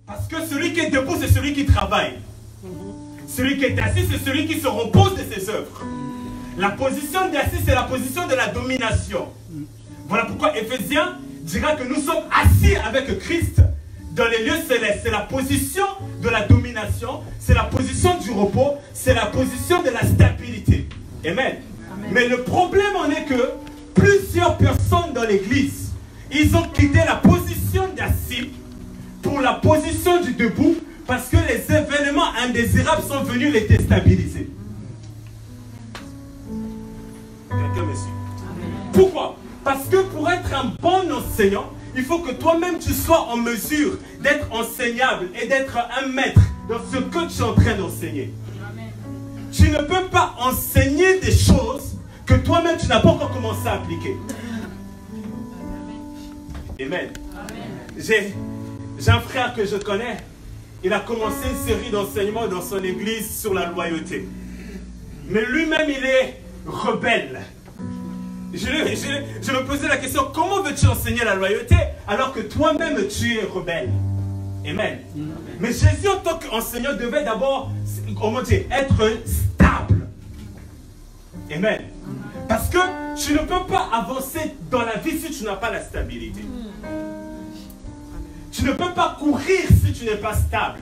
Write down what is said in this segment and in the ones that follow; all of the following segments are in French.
Parce que celui qui est debout, c'est celui qui travaille. Celui qui est assis, c'est celui qui se repose de ses œuvres. La position d'assis, c'est la position de la domination. Voilà pourquoi Éphésiens dira que nous sommes assis avec Christ dans les lieux célestes. C'est la position de la domination, c'est la position du repos, c'est la position de la stabilité. Amen. Mais le problème en est que plusieurs personnes dans l'église, ils ont quitté la position d'assis pour la position du debout parce que les événements indésirables sont venus les déstabiliser. Quelqu'un me suit? Pourquoi? Parce que pour être un bon enseignant, il faut que toi-même tu sois en mesure d'être enseignable et d'être un maître dans ce que tu es en train d'enseigner. Tu ne peux pas enseigner des choses que toi-même tu n'as pas encore commencé à appliquer. Amen. J'ai un frère que je connais, il a commencé une série d'enseignements dans son église sur la loyauté. Mais lui-même, il est rebelle. Je me posais la question, comment veux-tu enseigner la loyauté alors que toi-même tu es rebelle? Amen. Mais Jésus en tant qu'enseignant devait d'abord, comment dire, être stable. Amen. Parce que tu ne peux pas avancer dans la vie si tu n'as pas la stabilité. Tu ne peux pas courir si tu n'es pas stable.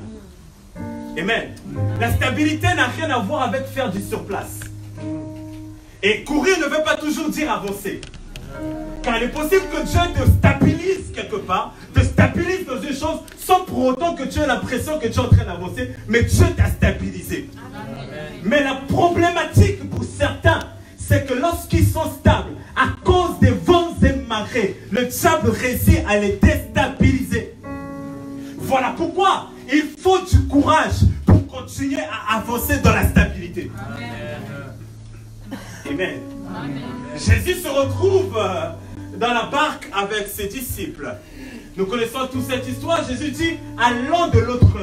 Amen. La stabilité n'a rien à voir avec faire du surplace. Et courir ne veut pas toujours dire avancer. Car il est possible que Dieu te stabilise quelque part, te stabilise dans une chose, sans pour autant que tu aies l'impression que tu es en train d'avancer, mais Dieu t'a stabilisé. Mais la problématique pour certains, c'est que lorsqu'ils sont stables, à cause des vents et marées, le diable réussit à les déstabiliser. Voilà pourquoi il faut du courage pour continuer à avancer dans la stabilité. Amen. Amen. Jésus se retrouve dans la barque avec ses disciples. Nous connaissons toute cette histoire. Jésus dit, allons de l'autre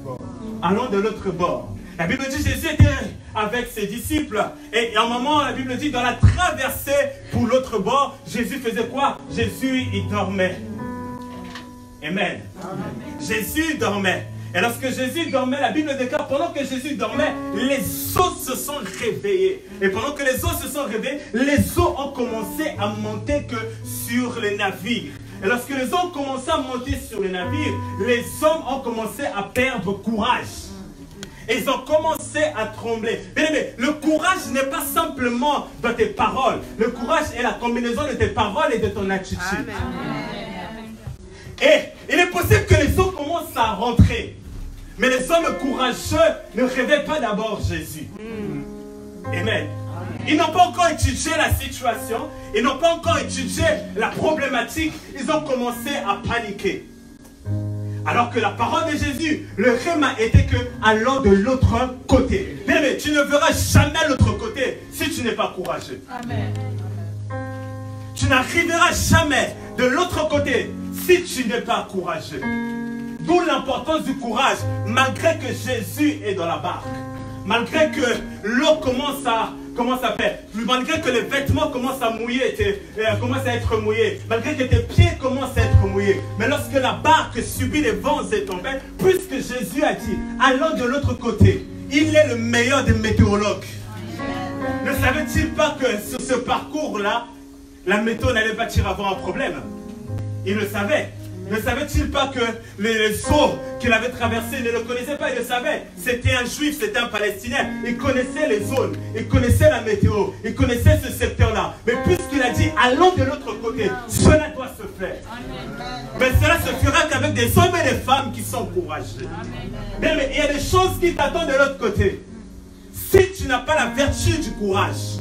bord. Allons de l'autre bord. La Bible dit, Jésus était avec ses disciples. Et à un moment, la Bible dit, dans la traversée pour l'autre bord, Jésus faisait quoi? Jésus, il dormait. Amen. Amen. Jésus dormait. Et lorsque Jésus dormait, la Bible déclare, pendant que Jésus dormait, les eaux se sont réveillées. Et pendant que les eaux se sont réveillées, les eaux ont commencé à monter que sur les navires. Et lorsque les eaux ont commencé à monter sur les navires, les hommes ont commencé à perdre courage. Et ils ont commencé à trembler. Bien aimé, le courage n'est pas simplement dans tes paroles. Le courage est la combinaison de tes paroles et de ton attitude. Amen. Et il est possible que les eaux commencent à rentrer. Mais les hommes courageux ne réveillent pas d'abord Jésus. Amen. Ils n'ont pas encore étudié la situation. Ils n'ont pas encore étudié la problématique. Ils ont commencé à paniquer. Alors que la parole de Jésus, le rhéma était que allons de l'autre côté. Mais tu ne verras jamais l'autre côté si tu n'es pas courageux. Amen. Tu n'arriveras jamais de l'autre côté si tu n'es pas courageux. D'où l'importance du courage, malgré que Jésus est dans la barque. Malgré que l'eau commence à faire, malgré que les vêtements commencent à mouiller, commencent à être mouillés, malgré que tes pieds commencent à être mouillés. Mais lorsque la barque subit les vents et tempêtes, puisque Jésus a dit, allons de l'autre côté, il est le meilleur des météorologues. Ne savait-il pas que sur ce parcours-là, la météo n'allait pas avoir un problème? Il le savait. Ne savait-il pas que les eaux qu'il avait traversées, il ne le connaissait pas, il le savait. C'était un juif, c'était un palestinien. Il connaissait les zones, il connaissait la météo, il connaissait ce secteur-là. Mais puisqu'il a dit, allons de l'autre côté, cela doit se faire. Mais cela se fera qu'avec des hommes et des femmes qui sont courageux. Mais il y a des choses qui t'attendent de l'autre côté. Si tu n'as pas la vertu du courage,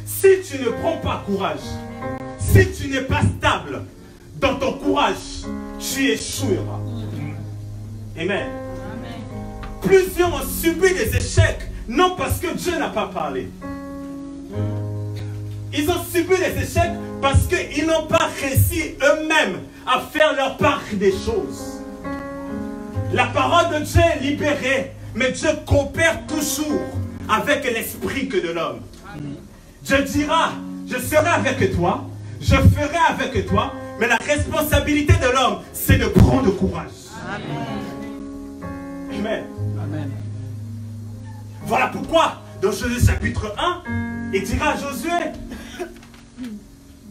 si tu ne prends pas courage, si tu n'es pas stable dans ton courage, tu échoueras. Amen. Plusieurs ont subi des échecs, non parce que Dieu n'a pas parlé. Ils ont subi des échecs parce qu'ils n'ont pas réussi eux-mêmes à faire leur part des choses. La parole de Dieu est libérée, mais Dieu coopère toujours avec l'esprit que de l'homme. Dieu dira, je serai avec toi, je ferai avec toi, Mais la responsabilité de l'homme, c'est de prendre courage. Amen. Amen. Voilà pourquoi, dans Josué chapitre 1, il dira à Josué,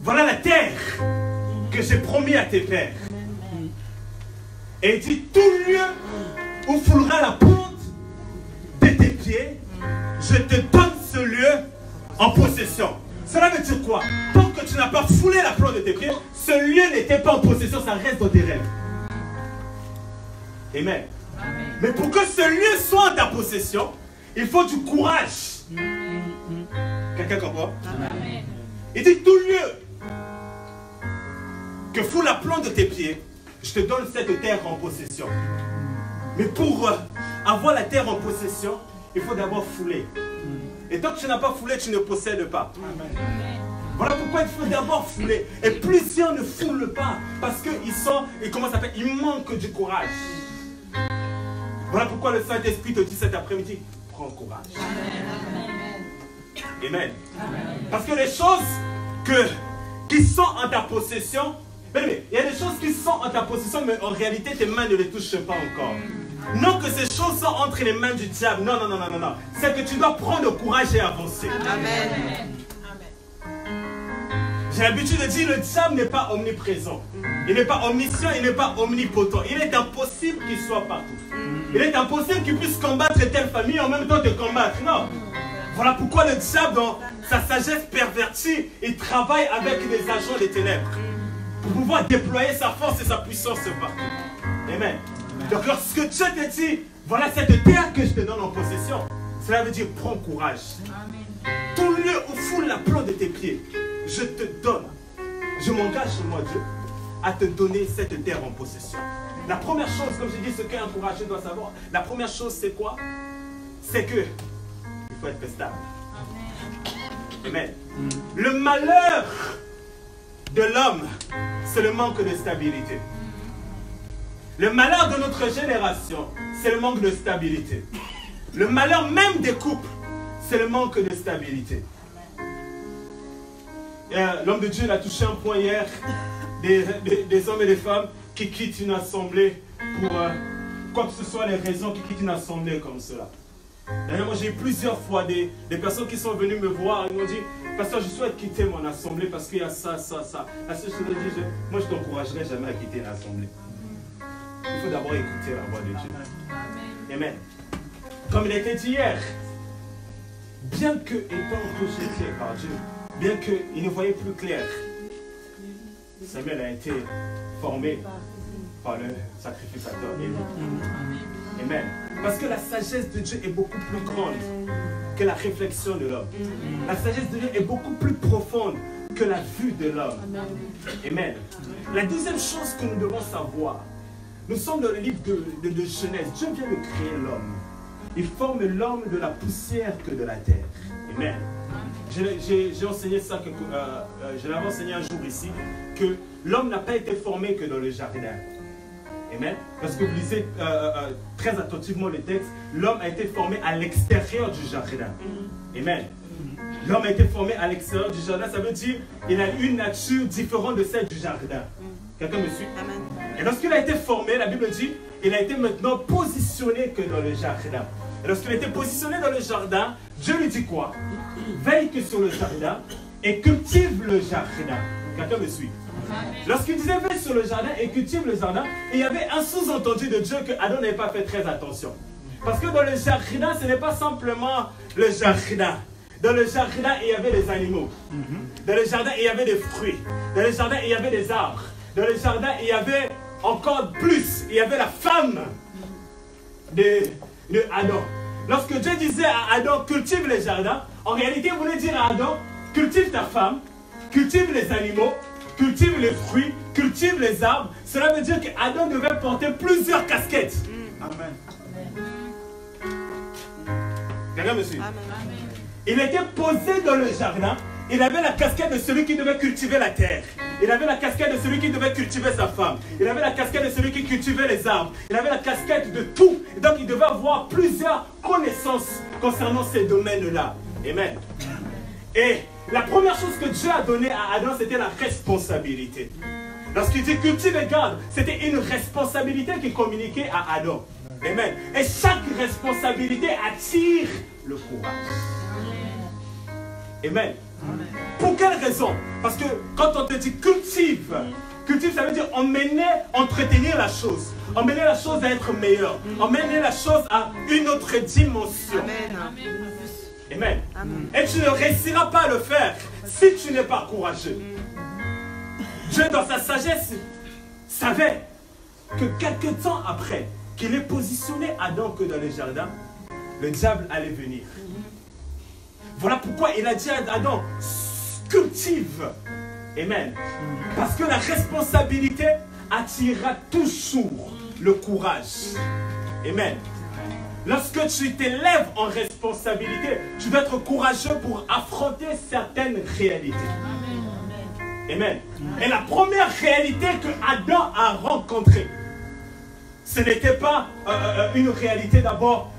voilà la terre que j'ai promis à tes pères. Et il dit, tout lieu où foulera la plante de tes pieds, je te donne ce lieu en possession. Cela veut dire quoi? Tant que tu n'as pas foulé la plante de tes pieds, ce lieu n'était pas en possession, ça reste dans tes rêves. Amen. Mais pour que ce lieu soit en ta possession, il faut du courage. Quelqu'un comprend? Il dit, tout lieu que foule la plante de tes pieds, je te donne cette terre en possession. Mais pour avoir la terre en possession, il faut d'abord fouler. Et tant que tu n'as pas foulé, tu ne possèdes pas. Voilà pourquoi il faut d'abord fouler. Et plusieurs ne foulent pas parce qu'ils sont, et comment ça s'appelle, ils manquent du courage. Voilà pourquoi le Saint-Esprit te dit cet après-midi, prends courage. Amen. Parce que les choses qui sont en ta possession, il y a des choses qui sont en ta possession, mais en réalité, tes mains ne les touchent pas encore. Non que ces choses sont entre les mains du diable. Non, non, non, non, non. C'est que tu dois prendre courage et avancer. Amen. J'ai l'habitude de dire, le diable n'est pas omniprésent. Il n'est pas omniscient, il n'est pas omnipotent. Il est impossible qu'il soit partout. Il est impossible qu'il puisse combattre telle famille en même temps te combattre. Non. Voilà pourquoi le diable, dans sa sagesse pervertie, il travaille avec les agents des ténèbres. Pour pouvoir déployer sa force et sa puissance partout. Amen. Donc lorsque Dieu te dit, voilà cette terre que je te donne en possession, cela veut dire prends courage. Tout lieu où foule la plante de tes pieds, je te donne. Je m'engage sur moi, Dieu, à te donner cette terre en possession. La première chose, comme je dis, ce qu'un courageux doit savoir, la première chose c'est quoi? C'est que il faut être stable. Amen. Le malheur de l'homme, c'est le manque de stabilité. Le malheur de notre génération, c'est le manque de stabilité. Le malheur même des couples, c'est le manque de stabilité. L'homme de Dieu il a touché un point hier, des hommes et des femmes qui quittent une assemblée pour quoi que ce soit les raisons qui quittent une assemblée comme cela. D'ailleurs, moi j'ai eu plusieurs fois des personnes qui sont venues me voir et m'ont dit, pasteur, je souhaite quitter mon assemblée parce qu'il y a ça, ça, ça. À ce je me dis, moi je ne t'encouragerai jamais à quitter l'assemblée. Il faut d'abord écouter la voix de Dieu. Amen. Comme il a été dit hier, bien que étant rejeté par Dieu, bien qu'il ne voyait plus clair, Samuel a été formé par le sacrificateur Élie. Amen. Parce que la sagesse de Dieu est beaucoup plus grande que la réflexion de l'homme. La sagesse de Dieu est beaucoup plus profonde que la vue de l'homme. Amen. La deuxième chose que nous devons savoir, nous sommes dans le livre de Genèse. Dieu vient de créer l'homme. Il forme l'homme de la poussière que de la terre. Amen. J'ai enseigné ça, je l'avais enseigné un jour ici, que l'homme n'a pas été formé que dans le jardin. Amen. Parce que vous lisez très attentivement le texte, l'homme a été formé à l'extérieur du jardin. Amen. L'homme a été formé à l'extérieur du jardin, ça veut dire qu'il a une nature différente de celle du jardin. Quelqu'un me suit? Amen. Et lorsqu'il a été formé, la Bible dit, il a été maintenant positionné que dans le jardin. Et lorsqu'il a été positionné dans le jardin, Dieu lui dit quoi? Veille que sur le jardin et cultive le jardin. Quelqu'un me suit? Lorsqu'il disait veille sur le jardin et cultive le jardin, il y avait un sous-entendu de Dieu que Adam n'avait pas fait très attention. Parce que dans le jardin, ce n'est pas simplement le jardin. Dans le jardin, il y avait des animaux. Dans le jardin, il y avait des fruits. Dans le jardin, il y avait des arbres. Dans le jardin, il y avait encore plus. Il y avait la femme de Adam. Lorsque Dieu disait à Adam, cultive les jardins, en réalité, il voulait dire à Adam, cultive ta femme, cultive les animaux, cultive les fruits, cultive les arbres. Cela veut dire qu'Adam devait porter plusieurs casquettes. Amen. Quelqu'un me suit? Il était posé dans le jardin. Il avait la casquette de celui qui devait cultiver la terre. Il avait la casquette de celui qui devait cultiver sa femme. Il avait la casquette de celui qui cultivait les arbres. Il avait la casquette de tout. Et donc il devait avoir plusieurs connaissances concernant ces domaines-là. Amen. Et la première chose que Dieu a donnée à Adam, c'était la responsabilité. Lorsqu'il dit cultive et garde, c'était une responsabilité qui communiquait à Adam. Amen. Et chaque responsabilité attire le courage. Amen. Pour quelle raison? Parce que quand on te dit cultive, cultive ça veut dire emmener, entretenir la chose. Emmener la chose à être meilleure. Emmener la chose à une autre dimension. Amen. Amen. Et tu ne réussiras pas à le faire si tu n'es pas courageux. Dieu dans sa sagesse savait que quelque temps après qu'il ait positionné Adam que dans le jardin, le diable allait venir. Voilà pourquoi il a dit à Adam, cultive. Amen. Parce que la responsabilité attirera toujours le courage. Amen. Lorsque tu t'élèves en responsabilité, tu dois être courageux pour affronter certaines réalités. Amen. Et la première réalité que Adam a rencontrée, ce n'était pas une réalité d'abord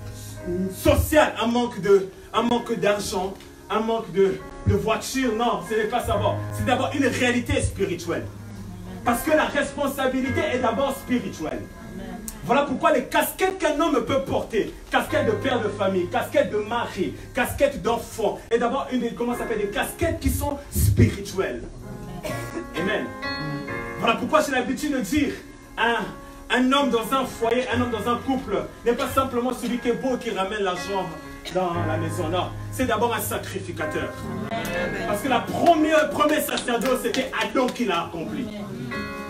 sociale, un manque d'argent, un manque de voiture. Non, ce n'est pas ça. C'est d'abord une réalité spirituelle. Parce que la responsabilité est d'abord spirituelle. Voilà pourquoi les casquettes qu'un homme peut porter, casquette de père de famille, casquette de mari, casquette d'enfant, est d'abord des casquettes qui sont spirituelles. Amen. Voilà pourquoi j'ai l'habitude de dire un homme dans un foyer, un homme dans un couple n'est pas simplement celui qui est beau qui ramène l'argent dans la maison. Non, c'est d'abord un sacrificateur. Parce que la première sacerdoce, c'était Adam qui l'a accompli.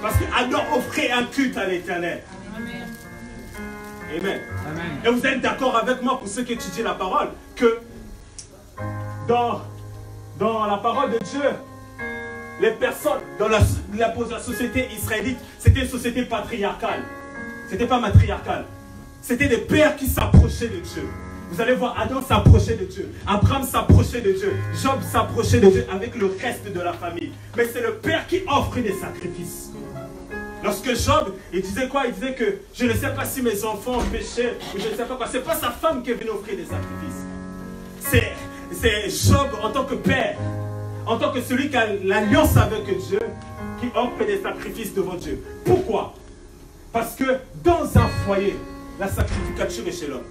Parce qu'Adam offrait un culte à l'Éternel. Amen. Amen. Et vous êtes d'accord avec moi pour ceux qui étudient la parole que dans la parole de Dieu, les personnes dans la société israélite, c'était une société patriarcale. C'était pas matriarcale. C'était des pères qui s'approchaient de Dieu. Vous allez voir, Adam s'approchait de Dieu. Abraham s'approchait de Dieu. Job s'approchait de Dieu avec le reste de la famille. Mais c'est le père qui offre des sacrifices. Lorsque Job, il disait quoi? Il disait que je ne sais pas si mes enfants péchaient, ou je ne sais pas quoi. Ce n'est pas sa femme qui est venue offrir des sacrifices. C'est Job en tant que père, en tant que celui qui a l'alliance avec Dieu, qui offre des sacrifices devant Dieu. Pourquoi? Parce que dans un foyer, la sacrificature est chez l'homme.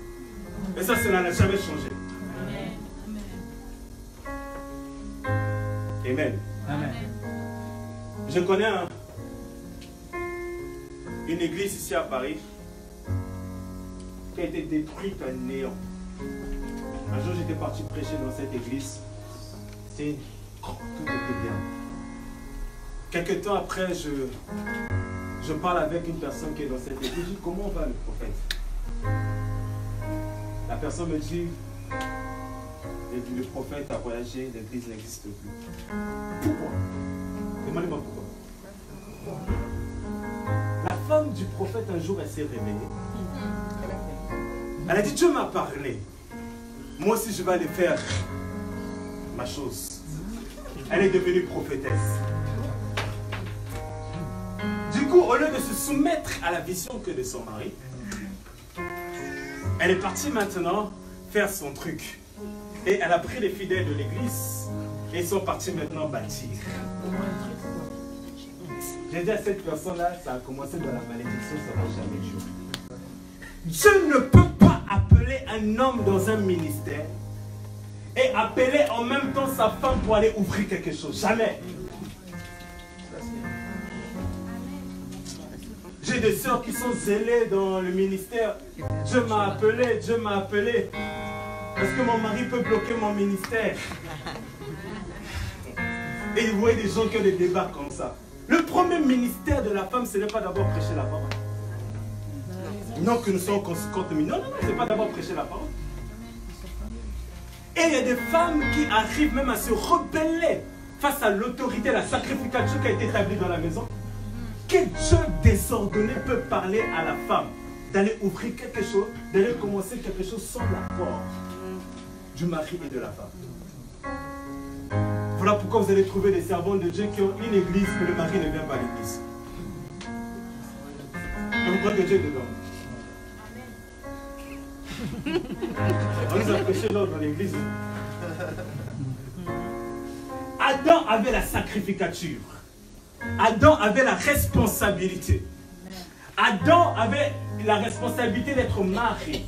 Et ça, cela n'a jamais changé. Amen. Amen. Je connais une église ici à Paris qui a été détruite à néant. Un jour, j'étais parti prêcher dans cette église. Tout était bien. Quelques temps après, je parle avec une personne qui est dans cette église. Je dis, comment va le prophète? La personne me dit, le prophète a voyagé, l'église n'existe plus. Pourquoi? Demandez-moi pourquoi. La femme du prophète, un jour, elle s'est réveillée. Elle a dit, Dieu m'a parlé. Moi aussi, je vais aller faire ma chose. Elle est devenue prophétesse. Du coup, au lieu de se soumettre à la vision que de son mari, elle est partie maintenant faire son truc. Et elle a pris les fidèles de l'église et ils sont partis maintenant bâtir. J'ai dit à cette personne-là, ça a commencé dans la malédiction, ça ne va jamais durer. Dieu ne peut pas appeler un homme dans un ministère et appeler en même temps sa femme pour aller ouvrir quelque chose. Jamais. J'ai des sœurs qui sont zélées dans le ministère. Dieu m'a appelé, Dieu m'a appelé. Est-ce que mon mari peut bloquer mon ministère? Et vous voyez des gens qui ont des débats comme ça. Le premier ministère de la femme, ce n'est pas d'abord prêcher la parole. Non, que nous sommes contre nous. Non, ce n'est pas d'abord prêcher la parole. Et il y a des femmes qui arrivent même à se rebeller face à l'autorité, la sacrificature qui a été établie dans la maison. Quel Dieu désordonné peut parler à la femme d'aller ouvrir quelque chose, d'aller commencer quelque chose sans l'accord du mari et de la femme? Voilà pourquoi vous allez trouver des servants de Dieu qui ont une église, mais le mari ne vient pas à l'église. Et vous croyez que Dieu est dedans? On nous a prêché l'autre dans l'église. Adam avait la sacrificature. Adam avait la responsabilité. Adam avait la responsabilité d'être mari.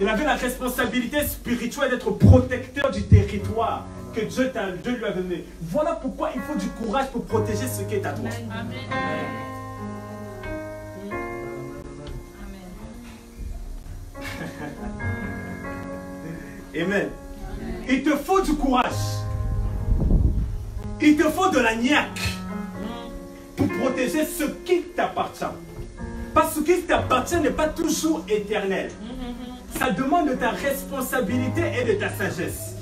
Il avait la responsabilité spirituelle d'être protecteur du territoire que Dieu lui a donné. Voilà pourquoi il faut du courage pour protéger ce qui est à toi. Amen. Amen. Il te faut du courage. Il te faut de la niaque pour protéger ce qui t'appartient. Parce que ce qui t'appartient n'est pas toujours éternel. Ça demande de ta responsabilité et de ta sagesse.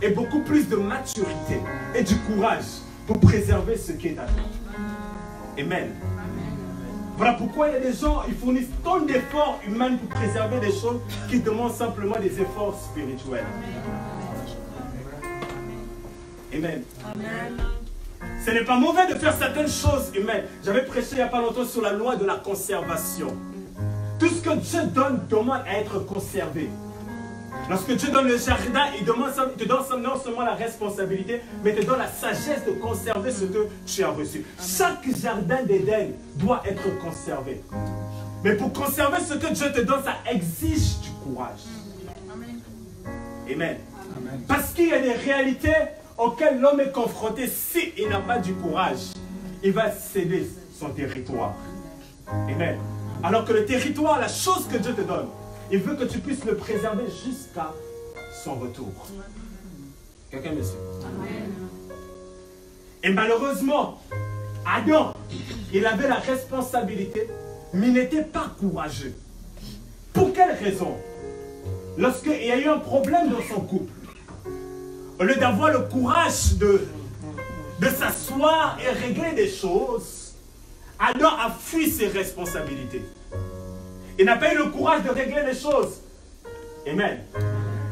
Et beaucoup plus de maturité et du courage pour préserver ce qui est à toi. Amen. Voilà pourquoi il y a des gens, ils fournissent tant d'efforts humains pour préserver des choses qui demandent simplement des efforts spirituels. Amen. Ce n'est pas mauvais de faire certaines choses humaines. J'avais prêché il n'y a pas longtemps sur la loi de la conservation. Tout ce que Dieu donne demande à être conservé. Lorsque Dieu donne le jardin, il te donne non seulement la responsabilité, mais il te donne la sagesse de conserver ce que tu as reçu. Chaque jardin d'Éden doit être conservé. Mais pour conserver ce que Dieu te donne, ça exige du courage. Amen. Parce qu'il y a des réalités auxquelles l'homme est confronté. S'il n'a pas du courage, il va céder son territoire. Amen. Alors que le territoire, la chose que Dieu te donne, il veut que tu puisses le préserver jusqu'à son retour. Quelqu'un me suit? Et malheureusement, Adam, il avait la responsabilité, mais il n'était pas courageux. Pour quelle raison? Lorsqu'il y a eu un problème dans son couple, au lieu d'avoir le courage de s'asseoir et régler des choses, Adam a fui ses responsabilités. Il n'a pas eu le courage de régler les choses. Amen.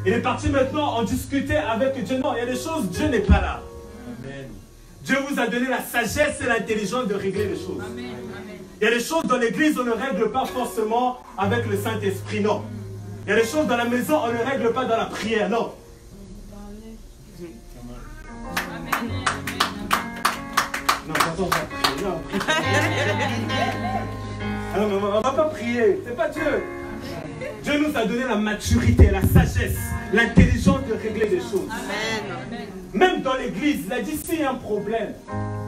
Il est parti maintenant en discuter avec Dieu. Non, il y a des choses, Dieu n'est pas là. Amen. Dieu vous a donné la sagesse et l'intelligence de régler les choses. Amen. Il y a des choses dans l'église, on ne règle pas forcément avec le Saint-Esprit, non. Il y a des choses dans la maison, on ne règle pas dans la prière, non. Non, attends, on va prier. Non, alors, on ne va pas prier, c'est pas Dieu. Dieu nous a donné la maturité, la sagesse, l'intelligence de régler les choses. Amen. Même dans l'église, il a dit s'il y a un problème,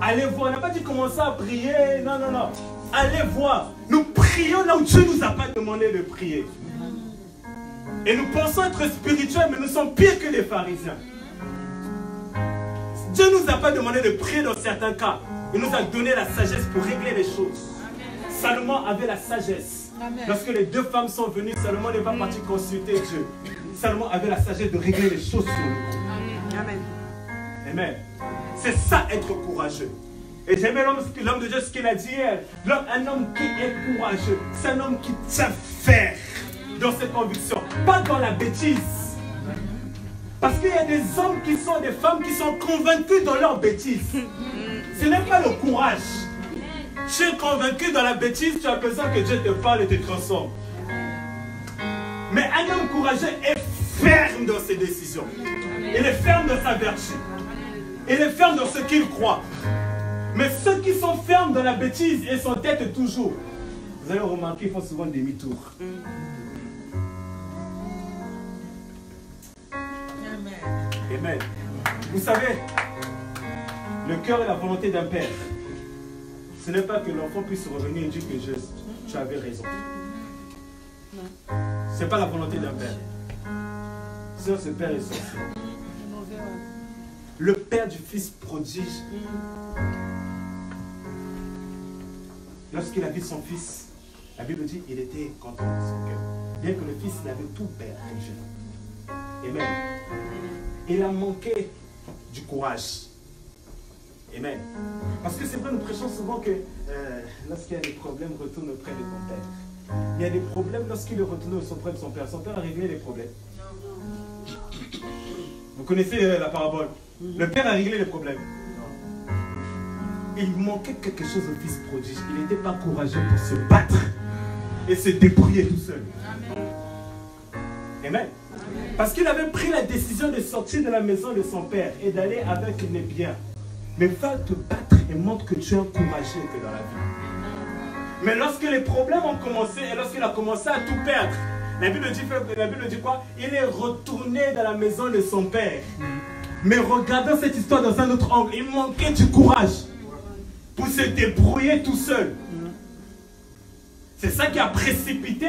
allez voir. Il n'a pas dit commencer à prier, non, non, non. Allez voir. Nous prions là où Dieu ne nous a pas demandé de prier. Et nous pensons être spirituels, mais nous sommes pires que les pharisiens. Dieu ne nous a pas demandé de prier dans certains cas. Il nous a donné la sagesse pour régler les choses. Salomon avait la sagesse. Amen. Lorsque les deux femmes sont venues, Salomon n'est pas parti consulter Dieu. Salomon avait la sagesse de régler les choses sur le coup. Amen. Amen. C'est ça être courageux. Et j'aimais l'homme de Dieu, ce qu'il a dit hier. Un homme qui est courageux, c'est un homme qui tient ferme dans ses convictions, pas dans la bêtise. Parce qu'il y a des hommes qui sont des femmes qui sont convaincus dans leur bêtise. Ce n'est pas le courage. Tu es convaincu dans la bêtise, tu as besoin que Dieu te parle et te transforme. Mais un homme courageux est ferme dans ses décisions. Il est ferme dans sa vertu. Il est ferme dans ce qu'il croit. Mais ceux qui sont fermes dans la bêtise et s'entêtent toujours, vous allez remarquer, ils font souvent demi-tour. Amen. Vous savez, le cœur et la volonté d'un père, ce n'est pas que l'enfant puisse revenir et dire que tu avais raison. Ce n'est pas la volonté d'un père. Sinon, ce père est sorcier. Le père du fils prodige, lorsqu'il a vu son fils, la Bible dit qu'il était content de son cœur. Bien que le fils l'avait tout perdu. Amen. Il a manqué du courage. Amen. Parce que c'est vrai, nous prêchons souvent que lorsqu'il y a des problèmes, retourne auprès de ton père. Il y a des problèmes lorsqu'il est retourné auprès de son père. Son père a réglé les problèmes. Vous connaissez la parabole. Le père a réglé les problèmes. Il manquait quelque chose au fils prodige. Il n'était pas courageux pour se battre et se débrouiller tout seul. Amen. Parce qu'il avait pris la décision de sortir de la maison de son père et d'aller avec les biens Mais va te battre et montre que tu es encouragé que dans la vie. Mais lorsque les problèmes ont commencé et lorsqu'il a commencé à tout perdre, la Bible dit quoi? Il est retourné dans la maison de son père. Mais regardons cette histoire dans un autre angle. Il manquait du courage pour se débrouiller tout seul. C'est ça qui a précipité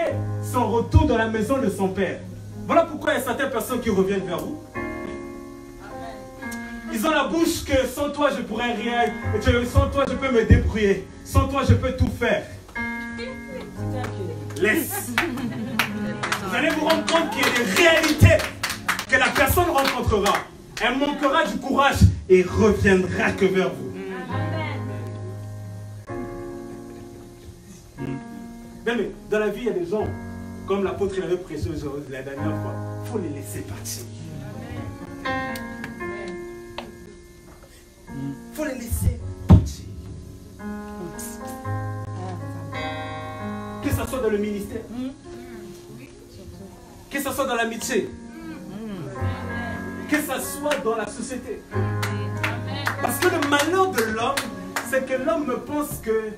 son retour dans la maison de son père. Voilà pourquoi il y a certaines personnes qui reviennent vers vous. Ils ont la bouche que sans toi je pourrais rien, sans toi je peux me débrouiller, sans toi je peux tout faire. Laisse. Vous allez vous rendre compte qu'il y a des réalités que la personne rencontrera. Elle manquera du courage et reviendra que vers vous. Mais dans la vie, il y a des gens, comme l'apôtre avait prêché la dernière fois, il faut les laisser partir. Il faut les laisser partir. Que ce soit dans le ministère, que ce soit dans l'amitié, que ce soit dans la société. Parce que le malheur de l'homme, c'est que l'homme pense que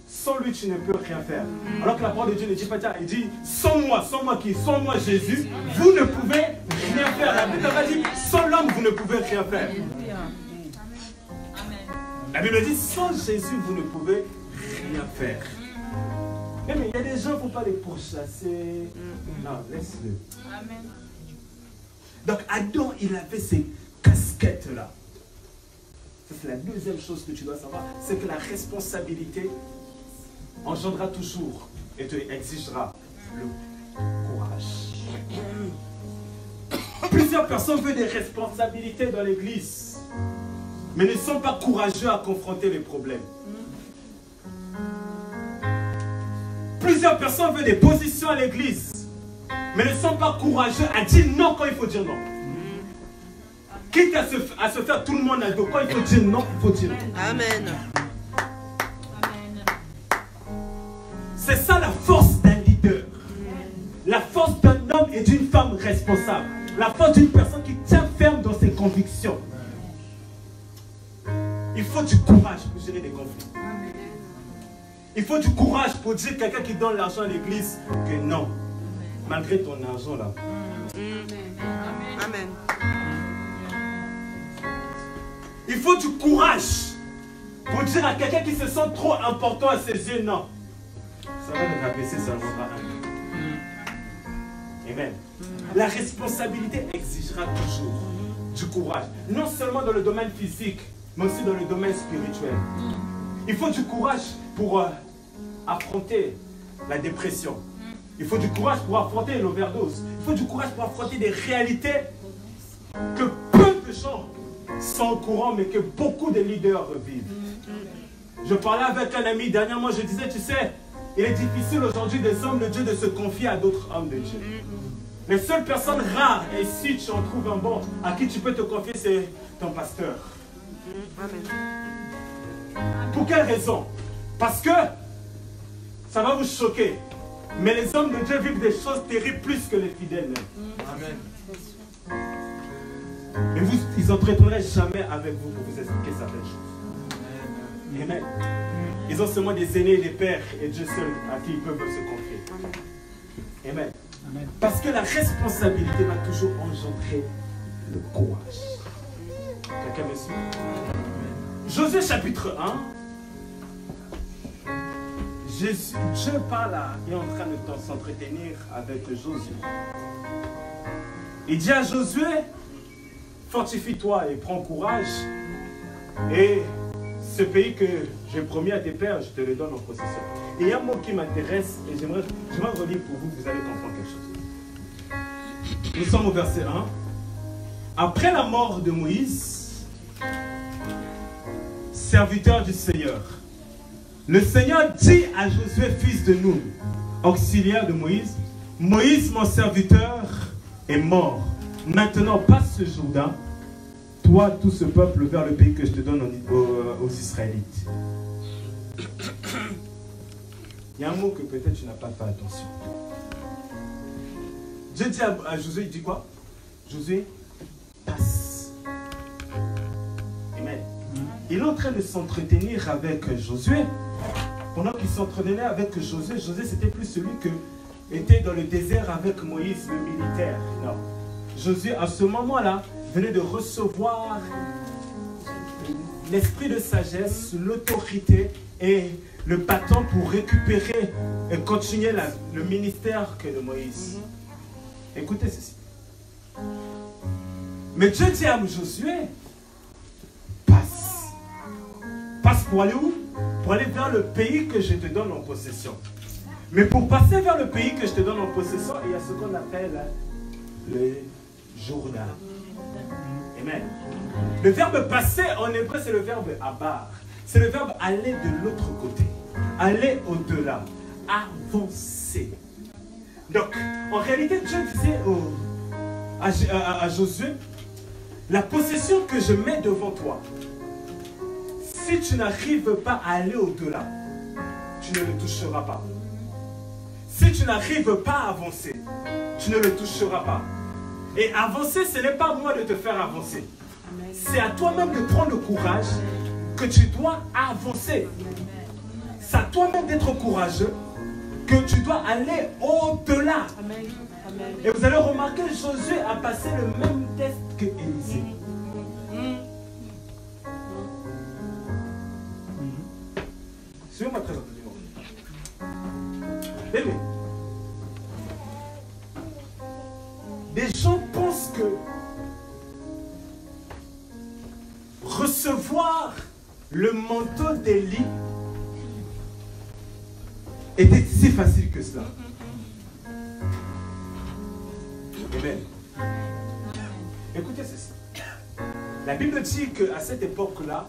sans lui tu ne peux rien faire. Alors que la parole de Dieu ne dit pas ça, il dit sans moi qui, sans moi Jésus, vous ne pouvez rien faire. La Bible va dire sans l'homme vous ne pouvez rien faire. La Bible dit sans Jésus vous ne pouvez rien faire. Mais il y a des gens, il ne faut pas les pourchasser. Non, laisse-le. Donc Adam, il avait ces casquettes-là. C'est la deuxième chose que tu dois savoir, c'est que la responsabilité engendrera toujours et te exigera le courage. Plusieurs personnes veulent des responsabilités dans l'église, mais ne sont pas courageux à confronter les problèmes. Plusieurs personnes veulent des positions à l'église, mais ne sont pas courageux à dire non quand il faut dire non. Quitte à se faire tout le monde à dos, quand il faut dire non, il faut dire non. Amen. C'est ça la force d'un leader. La force d'un homme et d'une femme responsable. La force d'une personne qui tient ferme dans ses convictions. Il faut du courage pour gérer des conflits. Il faut du courage pour dire à quelqu'un qui donne l'argent à l'église que non, malgré ton argent là. Amen. Il faut du courage pour dire à quelqu'un qui se sent trop important à ses yeux, non. Ça va le rabaisser seulement par un. Amen. La responsabilité exigera toujours du courage. Non seulement dans le domaine physique, mais aussi dans le domaine spirituel. Il faut du courage pour affronter la dépression. Il faut du courage pour affronter l'overdose. Il faut du courage pour affronter des réalités que peu de gens sont au courant, mais que beaucoup de leaders vivent. Je parlais avec un ami dernièrement, je disais, tu sais, il est difficile aujourd'hui des hommes de Dieu de se confier à d'autres hommes de Dieu. Les seules personnes rares, et si tu en trouves un bon, à qui tu peux te confier, c'est ton pasteur. Pour quelle raison? Parce que ça va vous choquer, mais les hommes de Dieu vivent des choses terribles plus que les fidèles. Amen. Mais vous, ils n'entretenraient jamais avec vous pour vous expliquer certaines choses. Amen. Ils ont seulement des aînés et des pères et Dieu seul à qui ils peuvent se confier. Amen. Amen. Parce que la responsabilité va toujours engendrer le courage. Quelqu'un me suit? Josué chapitre 1. Dieu parle là, il est en train de s'entretenir avec Josué. Il dit à Josué, fortifie-toi et prends courage. Et ce pays que j'ai promis à tes pères, je te le donne en possession. Et il y a un mot qui m'intéresse et j'aimerais relire pour vous, vous allez comprendre quelque chose. Nous sommes au verset 1. Après la mort de Moïse, serviteur du Seigneur, le Seigneur dit à Josué, fils de Nun, auxiliaire de Moïse, Moïse, mon serviteur, est mort. Maintenant, passe ce Jourdain, toi, tout ce peuple, vers le pays que je te donne aux Israélites. Il y a un mot que peut-être tu n'as pas fait attention. Dieu dit à Josué, il dit quoi? Josué, passe. Amen. il est en train de s'entretenir avec Josué. Pendant qu'il s'entraînait avec Josué, Josué c'était plus celui qui était dans le désert avec Moïse, le militaire. Non. Josué, à ce moment-là, venait de recevoir l'esprit de sagesse, l'autorité et le bâton pour récupérer et continuer le ministère que de Moïse. Écoutez ceci. Mais Dieu dit à Josué, passe. Passe pour aller où? Pour aller vers le pays que je te donne en possession. Mais pour passer vers le pays que je te donne en possession, il y a ce qu'on appelle le Jourdain. Amen. Le verbe passer en hébreu, c'est le verbe abar. C'est le verbe aller de l'autre côté. Aller au-delà. Avancer. Donc, en réalité, Dieu disait à Josué, la possession que je mets devant toi, si tu n'arrives pas à aller au-delà, tu ne le toucheras pas. Si tu n'arrives pas à avancer, tu ne le toucheras pas. Et avancer, ce n'est pas moi de te faire avancer. C'est à toi-même de prendre le courage que tu dois avancer. C'est à toi-même d'être courageux que tu dois aller au-delà. Et vous allez remarquer, Josué a passé le même test que Élisée. Suivez-moi très attentivement. Bébé. Des gens pensent que recevoir le manteau d'Élie était si facile que cela. Amen. Écoutez ceci. La Bible dit qu'à cette époque-là,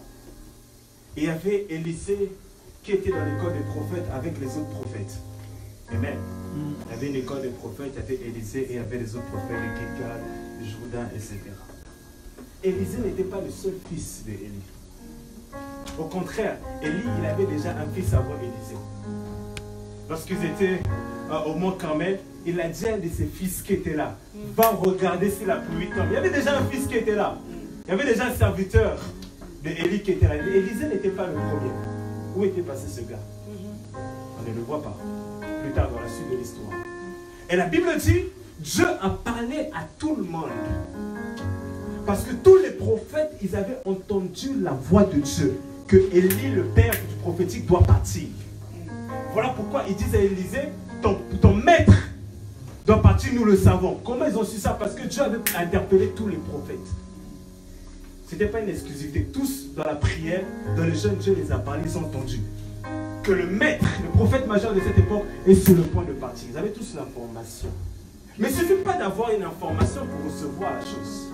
il y avait Élisée qui était dans l'école des prophètes avec les autres prophètes. Amen. Il y avait une école des prophètes, il y avait Élisée et il y avait les autres prophètes, les Gilgal, les Jourdain, etc. Élisée n'était pas le seul fils d'Élie. Au contraire, Élie, il avait déjà un fils avant Élisée. Lorsqu'ils étaient au mont Carmel, il a dit à un de ses fils qui était là, va regarder si la pluie tombe. Il y avait déjà un fils qui était là. Il y avait déjà un serviteur d'Élie qui était là. Élisée n'était pas le premier. Où était passé ce gars? On ne le voit pas. Plus tard dans la suite de l'histoire. Et la Bible dit, Dieu a parlé à tout le monde. Parce que tous les prophètes, ils avaient entendu la voix de Dieu. Que Élie, le père du prophétique, doit partir. Voilà pourquoi ils disent à Élisée, ton maître doit partir, nous le savons. Comment ils ont su ça? Parce que Dieu avait interpellé tous les prophètes. Ce n'était pas une exclusivité. Tous dans la prière, dans les jeunes, Dieu les a parlé, ils ont entendu. Que le maître, le prophète majeur de cette époque, est sur le point de partir. Ils avaient tous l'information. Mais il ne suffit pas d'avoir une information pour recevoir la chose.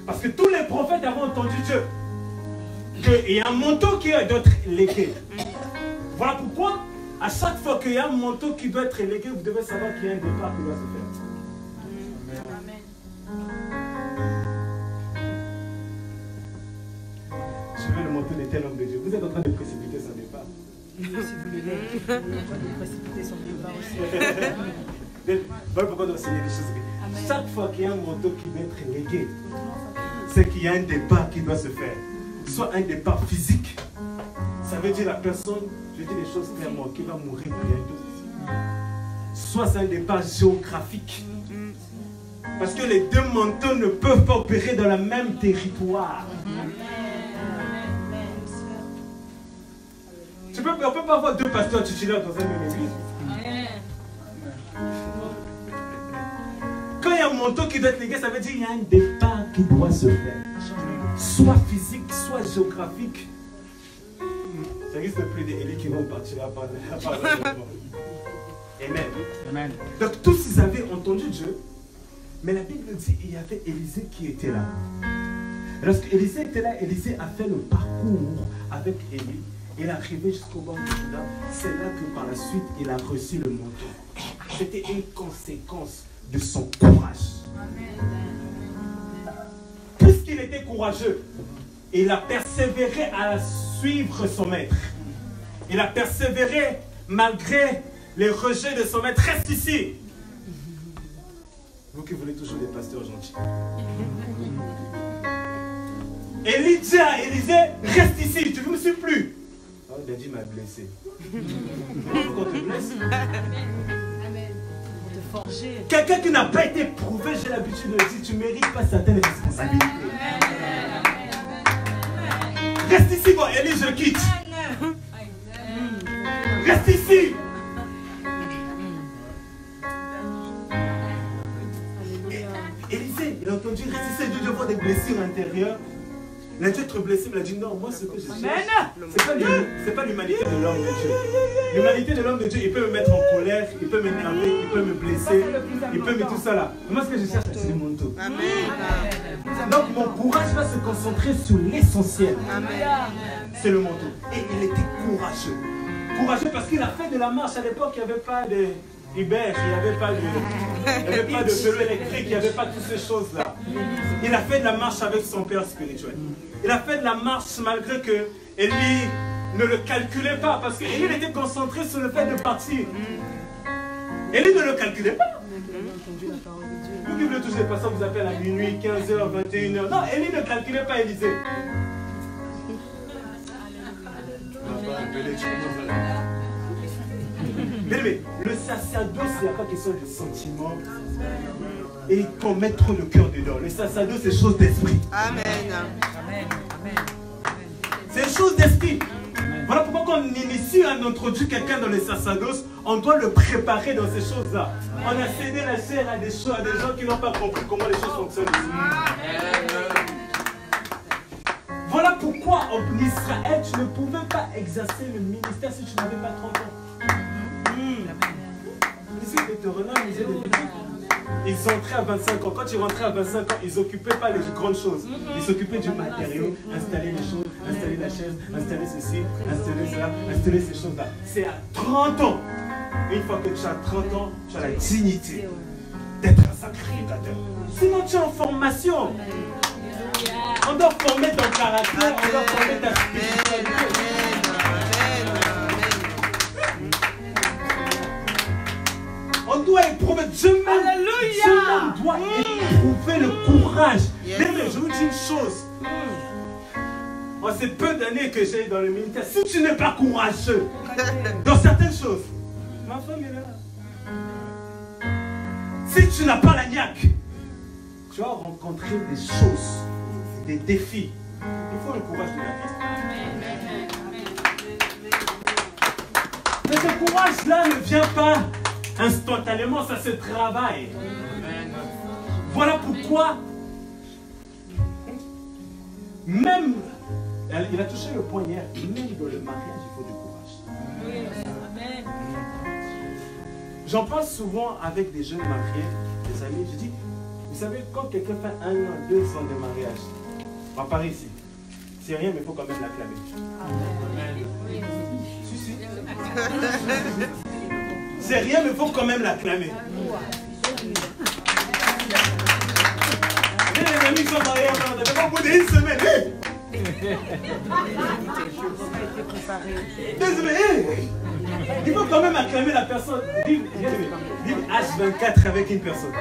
Parce que tous les prophètes avaient entendu Dieu. Qu'il y a un manteau qui doit être légué. Voilà pourquoi, à chaque fois qu'il y a un manteau qui doit être légué, vous devez savoir qu'il y a un départ qui doit se faire. Amen. Je veux le manteau de tel homme de Dieu. Vous êtes en train de précipiter son départ. Si vous voulez, il est en train de précipiter son départ aussi. Voilà pourquoi on doit enseigner des choses. Chaque fois qu'il y a un manteau qui doit être légué, c'est qu'il y a un départ qui doit se faire. Soit un départ physique, ça veut dire la personne, je dis les choses clairement, qui va mourir bientôt. Soit c'est un départ géographique. Parce que les deux manteaux ne peuvent pas opérer dans le même territoire. On ne peut pas avoir deux pasteurs titulaires dans une même église. Quand il y a un manteau qui doit être légué, ça veut dire qu'il y a un départ qui doit se faire. Soit physique, soit géographique. Ça risque plus d'Élie qui vont partir à part Amen. Amen. Donc tous ils avaient entendu Dieu, mais la Bible dit qu'il y avait Élisée qui était là. Et lorsque Élisée était là, Élisée a fait le parcours avec Élie. Il est arrivé jusqu'au bord du Jourdain. C'est là que par la suite, il a reçu le manteau. C'était une conséquence de son courage. Puisqu'il était courageux, il a persévéré à suivre son maître. Il a persévéré malgré les rejets de son maître. Reste ici. Vous qui voulez toujours des pasteurs gentils. Élie dit à Élisée, reste ici, tu ne me suis plus. Oh, il a dit, il m'a blessé. Pourquoi on te blesse? Quelqu'un qui n'a pas été prouvé, j'ai l'habitude de le dire, tu ne mérites pas certaines responsabilités. Reste ici, bon, Élie, je quitte. Reste ici. Élisée, il a entendu rester, il a dû avoir des blessures intérieures. Il a dû être blessé, il a dit non, moi ce que je cherche, c'est pas l'humanité de l'homme de Dieu. L'humanité de l'homme de Dieu, il peut me mettre en colère, il peut m'énerver, il peut me blesser, il peut me tout ça là. Moi ce que je cherche, c'est le manteau. Donc mon courage va se concentrer sur l'essentiel. C'est le manteau. Et il était courageux. Courageux parce qu'il a fait de la marche. À l'époque, il n'y avait pas de Uber, il n'y avait pas de vélo électrique, il n'y avait pas toutes ces choses-là. Il a fait de la marche avec son père spirituel. Il a fait de la marche malgré que Élie ne le calculait pas, parce qu'Élie était concentré sur le fait de partir. Élie ne le calculait pas. Vous qui voulez tous les passants vous appellent à minuit, 15h, 21h. Non, Élie ne calculait pas Élisée. Mais le sacerdoce, il n'y a pas question de sentiments. Et qu'on mette trop le cœur dedans. Le sacerdoce, c'est chose d'esprit. Amen. C'est chose d'esprit. Voilà pourquoi quand on initie, on introduit quelqu'un dans le sacerdoce, on doit le préparer dans ces choses-là. On a cédé la chair à des choses, à des gens qui n'ont pas compris comment les choses fonctionnent ici. Voilà pourquoi en Israël, tu ne pouvais pas exercer le ministère si tu n'avais pas 30 ans. Ici, les Deutéronomes, ils entraient à 25 ans. Quand ils rentraient à 25 ans, ils n'occupaient pas les grandes choses. Ils s'occupaient du matériau, installer les choses, installer la chaise, installer ceci, installer cela, installer ces choses-là. C'est à 30 ans. Une fois que tu as 30 ans, tu as la dignité d'être un sacrificateur. Sinon, tu es en formation. On doit former ton caractère, on doit former ta spiritualité. On doit éprouver, Dieu même doit éprouver le courage. Mais je vous dis une chose. En ces peu d'années que j'ai dans le militaire, si tu n'es pas courageux dans certaines choses, ma femme est là. Si tu n'as pas la niaque, tu vas rencontrer des choses, des défis. Il faut le courage de la vie. Mais ce courage-là ne vient pas instantanément, ça se travaille. Voilà pourquoi, même, il a touché le point hier, même dans le mariage, il faut du courage. J'en parle souvent avec des jeunes mariés, des amis, je dis, vous savez, quand quelqu'un fait 1 an, 2 ans de mariage, on part ici, c'est rien, mais il faut quand même l'acclamer. Si. C'est rien, mais il faut quand même l'acclamer. Les amis sont mariés, on n'avait pas au bout d'une semaine. Il faut quand même acclamer la personne. Vive H24 avec une personne.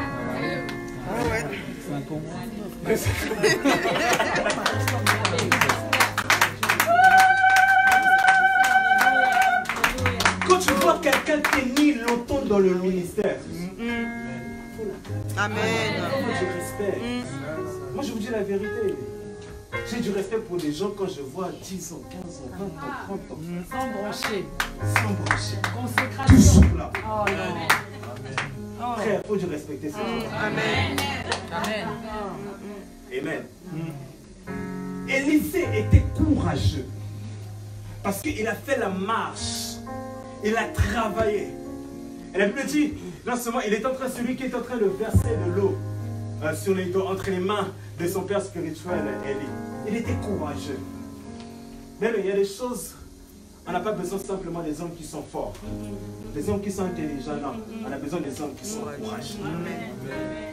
Quand tu vois quelqu'un tenir longtemps dans le ministère, Amen. Il faut du respect. Moi je vous dis la vérité. J'ai du respect pour les gens quand je vois 10 ans, 15 ans, 20 ans, 30 ans. Sans broncher. Sans broncher. Consécration. Toujours là. Oh, Amen. Frère, il faut du respecter ça. Amen. Amen. Amen. Élisée était courageux. Parce qu'il a fait la marche. Il a travaillé. Et la Bible dit, non seulement il est en train, celui qui est en train de verser de l'eau entre les mains de son père spirituel, Élie. Il était courageux. Mais il y a des choses, on n'a pas besoin simplement des hommes qui sont forts. Des hommes qui sont intelligents, non. On a besoin des hommes qui sont courageux.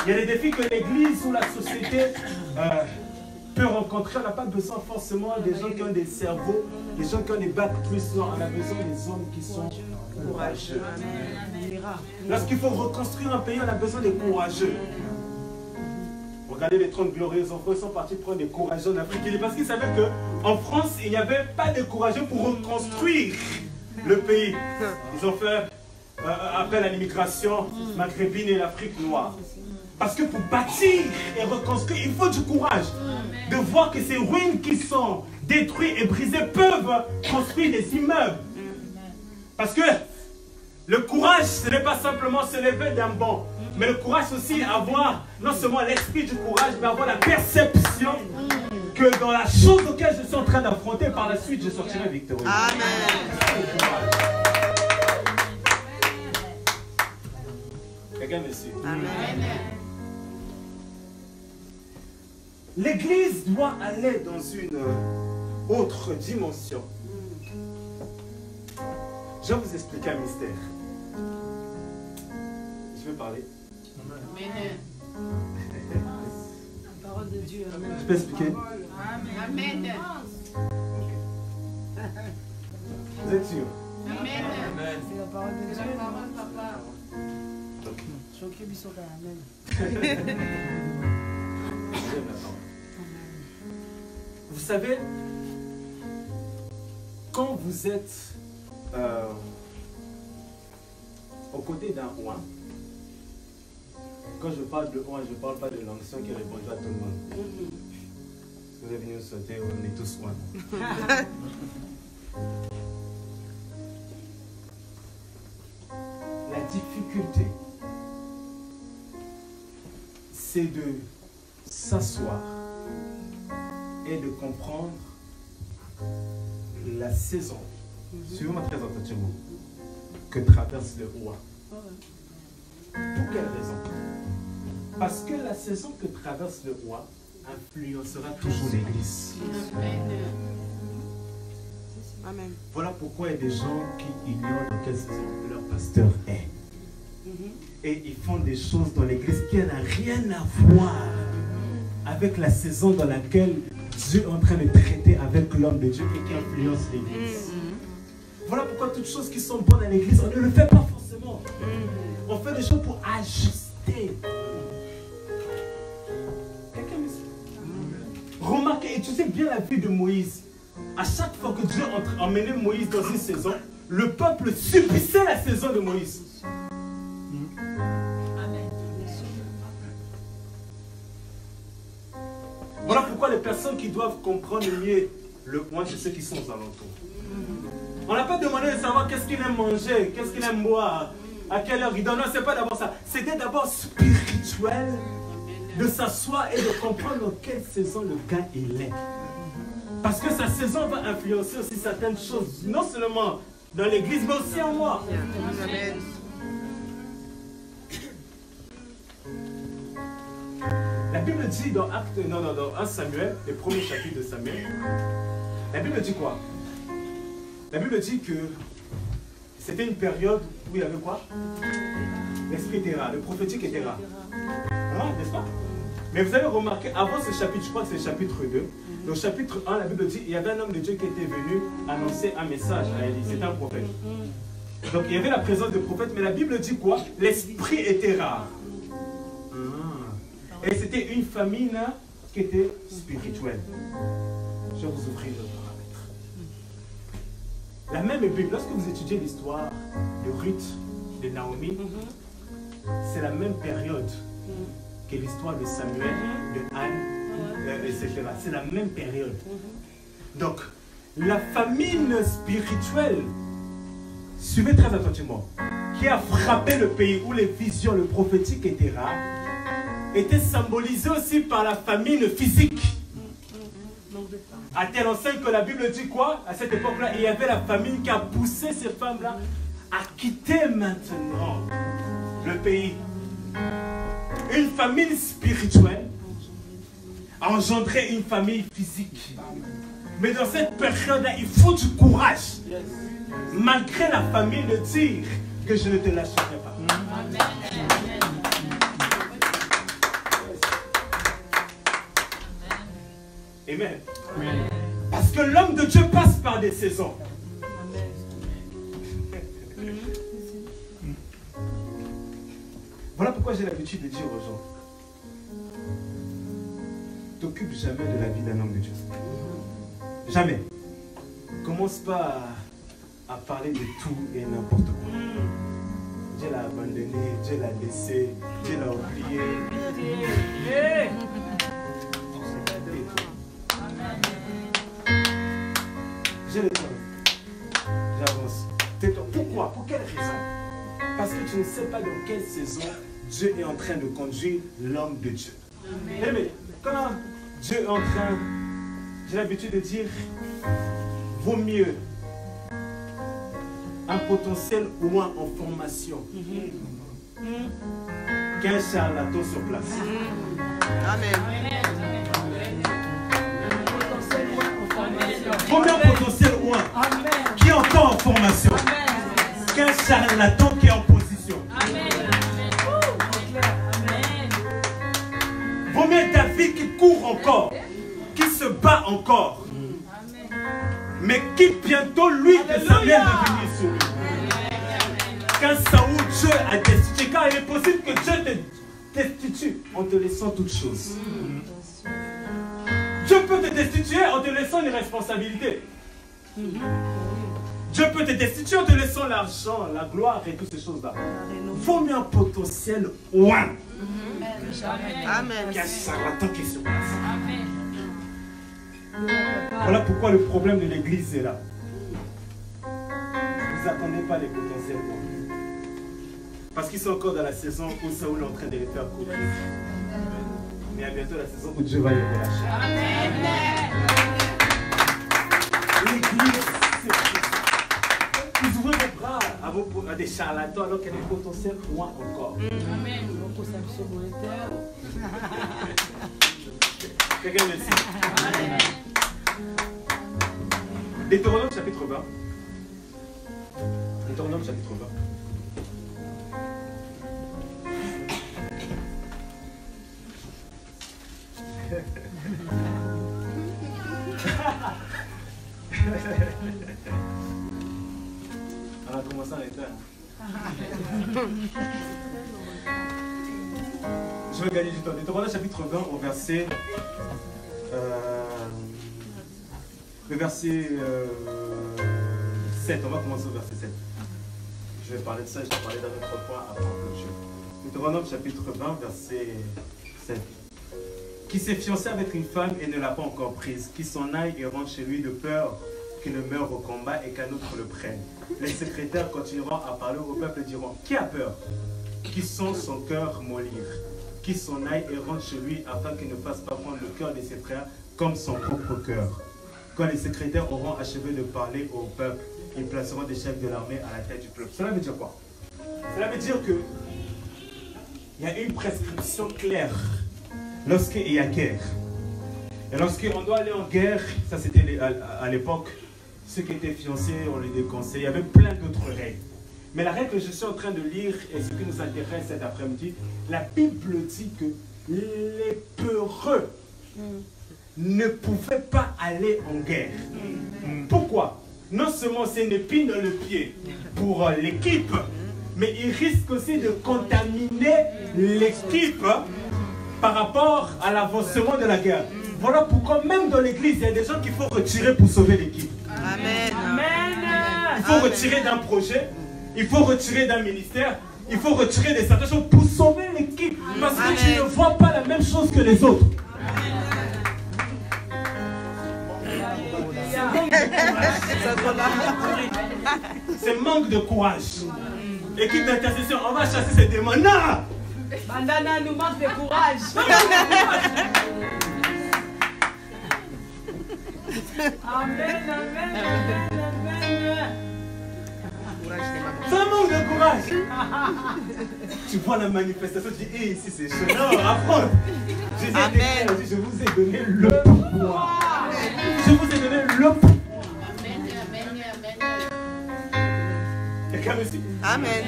Il y a des défis que l'Église ou la société peut rencontrer. On n'a pas besoin forcément des gens qui ont des cerveaux, des gens qui ont des bacs plus longs. On a besoin des hommes qui sont courageux. Lorsqu'il faut reconstruire un pays, on a besoin des courageux. Regardez les 30 glorieux enfants, ils sont partis prendre des courageux en Afrique. Parce qu'ils savaient qu'en France, il n'y avait pas de courageux pour reconstruire le pays. Ils ont fait appel à l'immigration maghrébine et l'Afrique noire. Parce que pour bâtir et reconstruire, il faut du courage. De voir que ces ruines qui sont détruites et brisées peuvent construire des immeubles. Parce que le courage, ce n'est pas simplement se lever d'un banc. Mais le courage aussi, avoir non seulement l'esprit du courage, mais avoir la perception que dans la chose auquel je suis en train d'affronter, par la suite, je sortirai victorieux. Amen. Quelqu'un me suit. Amen. L'Église doit aller dans une autre dimension. Je vais vous expliquer un mystère. Je vais parler. Amen. La parole de Dieu. Amen. Je peux expliquer? Amen. Vous êtes sûr? Amen. C'est la parole de Dieu. Papa. Amen. Vous savez, quand vous êtes aux côtés d'un oin, quand je parle de oin, je ne parle pas de l'onction qui répond à tout le monde. Vous êtes venus nous sauter, on est tous oin. La difficulté, c'est de s'asseoir et de comprendre la saison, suivez-moi très attentivement, que traverse le roi. Pour quelle raison? Parce que la saison que traverse le roi influencera toujours l'Église. Amen. Voilà pourquoi il y a des gens qui ignorent dans quelle saison leur pasteur est. Et ils font des choses dans l'Église qui n'ont rien à voir avec la saison dans laquelle Dieu est en train de traiter avec l'homme de Dieu et qui influence l'Église. Voilà pourquoi toutes choses qui sont bonnes à l'Église, on ne le fait pas forcément. On fait des choses pour ajuster. Quelqu'un me dit? Remarquez, étudiez bien la vie de Moïse. À chaque fois que Dieu emmenait Moïse dans une saison, le peuple subissait la saison de Moïse. Voilà pourquoi les personnes qui doivent comprendre mieux le point, c'est ceux qui sont aux alentours. On n'a pas demandé de savoir qu'est-ce qu'il aime manger, qu'est-ce qu'il aime boire, à quelle heure il donne. Non, c'est pas d'abord ça. C'était d'abord spirituel de s'asseoir et de comprendre dans quelle saison le gars il est. Parce que sa saison va influencer aussi certaines choses, non seulement dans l'église, mais aussi en moi. Amen. La Bible dit dans dans 1 Samuel, le premier chapitre de Samuel, la Bible dit quoi? La Bible dit que c'était une période où il y avait quoi? L'esprit était rare, le prophétique était rare. N'est-ce pas? Mais vous avez remarqué, avant ce chapitre, je crois que c'est le chapitre 2, dans le chapitre 1, la Bible dit il y avait un homme de Dieu qui était venu annoncer un message à Élie. C'était un prophète. Donc il y avait la présence de prophète, mais la Bible dit quoi? L'esprit était rare. Et c'était une famine qui était spirituelle. Je vais vous ouvrir le paramètre. La même Bible, lorsque vous étudiez l'histoire de Ruth, de Naomi, c'est la même période que l'histoire de Samuel, de Anne, etc. C'est la même période. Donc, la famine spirituelle, suivez très attentivement, qui a frappé le pays où les visions, le prophétique étaient rares, était symbolisée aussi par la famine physique. À tel enseigne que la Bible dit quoi? À cette époque-là, il y avait la famine qui a poussé ces femmes-là à quitter maintenant le pays. Une famine spirituelle a engendré une famille physique. Mais dans cette période-là, il faut du courage. Malgré la famine, de dire que je ne te lâcherai pas. Amen. Amen. Amen. Parce que l'homme de Dieu passe par des saisons. Voilà pourquoi j'ai l'habitude de dire aux gens, t'occupe jamais de la vie d'un homme de Dieu. Jamais. Commence pas à parler de tout et n'importe quoi. Dieu l'a abandonné, Dieu l'a laissé, Dieu l'a oublié. J'ai le temps. J'avance. Pourquoi? Pour quelle raison? Parce que tu ne sais pas dans quelle saison Dieu est en train de conduire l'homme de Dieu. Mais quand Dieu est en train, j'ai l'habitude de dire, vaut mieux un potentiel ou un en formation qu'un charlatan sur place. Amen. Vaut mieux un potentiel ou un qui est encore en formation qu'un charlatan qui est en position. Vaut mieux David qui court encore, qui se bat encore, mais qui bientôt lui de Samuel va venir sur lui. Quand Saoul, Dieu a destitué, car il est possible que Dieu te destitue en te laissant toutes choses. Dieu peut te destituer en te laissant une responsabilité. Dieu peut te destituer en te laissant l'argent, la gloire et toutes ces choses-là. Vaut mieux un potentiel ou un. Amen. Qu'un charlatan qui se passe. Voilà pourquoi le problème de l'église est là. Vous attendez pas les potentiels. Parce qu'ils sont encore dans la saison où Saoul est en train de les faire courir. Mais à bientôt la saison où Dieu va les relâcher. L'église, c'est vous ouvrez vos bras à des charlatans alors qu'il y a des potentiels loin encore. Amen. Quelqu'un me dit. Deutéronome chapitre 20. Deutéronome chapitre 20. On a commencé en état. Je vais gagner du temps. Deutéronome chapitre 20 au verset... le verset 7. On va commencer au verset 7. Je vais parler de ça et je vais parler d'un autre point avant que je... Deutéronome chapitre 20 verset 7. Qui s'est fiancé avec une femme et ne l'a pas encore prise, qui s'en aille et rentre chez lui de peur qu'il ne meure au combat et qu'un autre le prenne. Les secrétaires continueront à parler au peuple et diront, qui a peur? Qui sent son cœur mollir? Qui s'en aille et rentre chez lui afin qu'il ne fasse pas prendre le cœur de ses frères comme son propre cœur. Quand les secrétaires auront achevé de parler au peuple, ils placeront des chefs de l'armée à la tête du peuple. Cela veut dire quoi? Cela veut dire que il y a une prescription claire lorsqu'il y a guerre. Et lorsqu'on doit aller en guerre, ça c'était à l'époque, ceux qui étaient fiancés, on les déconseillait. Il y avait plein d'autres règles. Mais la règle que je suis en train de lire, et ce qui nous intéresse cet après-midi, la Bible dit que les peureux ne pouvaient pas aller en guerre. Pourquoi? Non seulement c'est une épine dans le pied pour l'équipe, mais il risque aussi de contaminer l'équipe par rapport à l'avancement de la guerre. Voilà pourquoi même dans l'église, il y a des gens qu'il faut retirer pour sauver l'équipe. Amen. Il faut retirer d'un projet, il faut retirer d'un ministère, il faut retirer des certaines choses pour sauver l'équipe. Parce que tu ne vois pas la même chose que les autres. C'est manque de courage. Équipe d'intercession, on va chasser ces démons. Non! Bandana nous manque de courage. Amen, amen, amen. C'est un manque de courage. Tu vois la manifestation, tu dis, hey, ici c'est chaud. Non, affronte. Jésus a dit, je vous ai donné le pouvoir. Je vous ai donné le pouvoir. Quelqu'un me dit. Amen.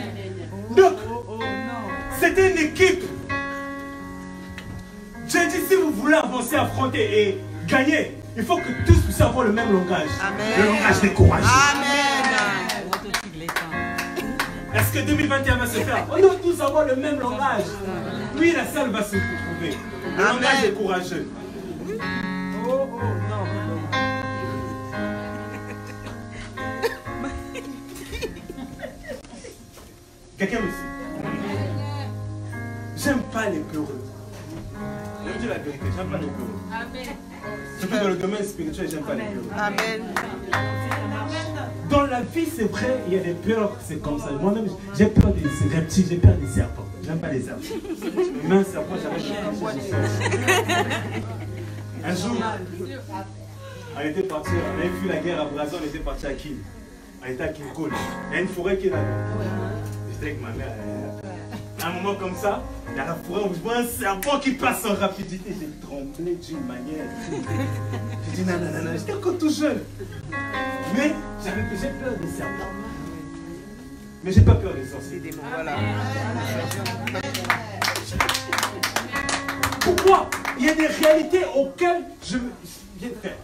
Donc, c'était une équipe. Dieu dit, si vous voulez avancer, affronter et gagner, il faut que tous puissent avoir le même langage. Amen. Le langage des courageux. Amen. Est-ce que 2021 va se faire? On doit tous avoir le même langage. Oui, la salle va se retrouver. Le langage des courageux. Oh, oh, non. Quelqu'un me suit? J'aime pas les peureux. Je vais dire la vérité, j'aime pas les peureux. Amen. Surtout dans le domaine spirituel, j'aime pas les peureux. Amen. Dans la vie, c'est vrai, il y a des peurs, c'est comme ça. Moi-même, j'ai peur des reptiles, j'ai peur des serpents. J'aime pas les serpents. Mais un serpent, j'avais un jour, on était parti, on avait vu la guerre à Brazza, on était parti à Kin. On était à Kinkol. Il y a une forêt qui est là-bas. J'étais avec ma mère. À un moment comme ça, il y a la forêt où je vois un serpent qui passe en rapidité. J'ai tremblé d'une manière. J'ai dit non, non, non, non, j'étais encore tout jeune. Mais j'ai peur des serpents. Mais j'ai pas peur des sorciers. Voilà. Pourquoi? Il y a des réalités auxquelles je viens de faire.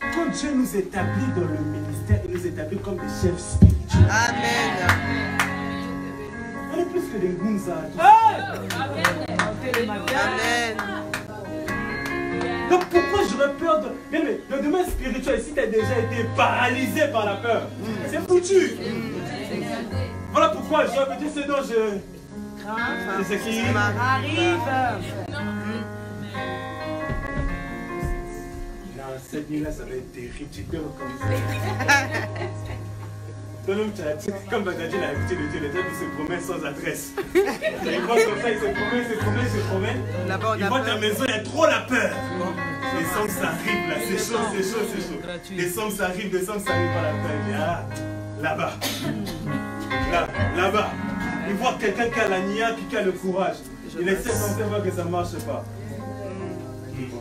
Quand Dieu nous établit dans le ministère, il nous établit comme des chefs spirituels. Amen. On est plus que des gounzas. Amen. Donc pourquoi j'aurais peur de... Bien, mais le domaine spirituel, si tu as déjà été paralysé par la peur, c'est foutu. Voilà pourquoi j'aurais dit ce dont je... C'est ce qui... Arrive. Non, cette nuit-là, ça va être terrible. Tu peux comme ça. Toi-même, tu as dit, comme Bagdadi l'a l'habitude de dire, les gens qui se promènent sans adresse. Ils vont comme ça, ils se promènent. Ils voient ta maison, il y a trop la peur. Les sangs, ça arrive là, c'est chaud. Les sangs, ça arrive, par la peur. Il dit, ah, là-bas. Là-bas. Ils voient quelqu'un qui a la nia, qui a le courage. Il essaie de voir que ça ne marche pas.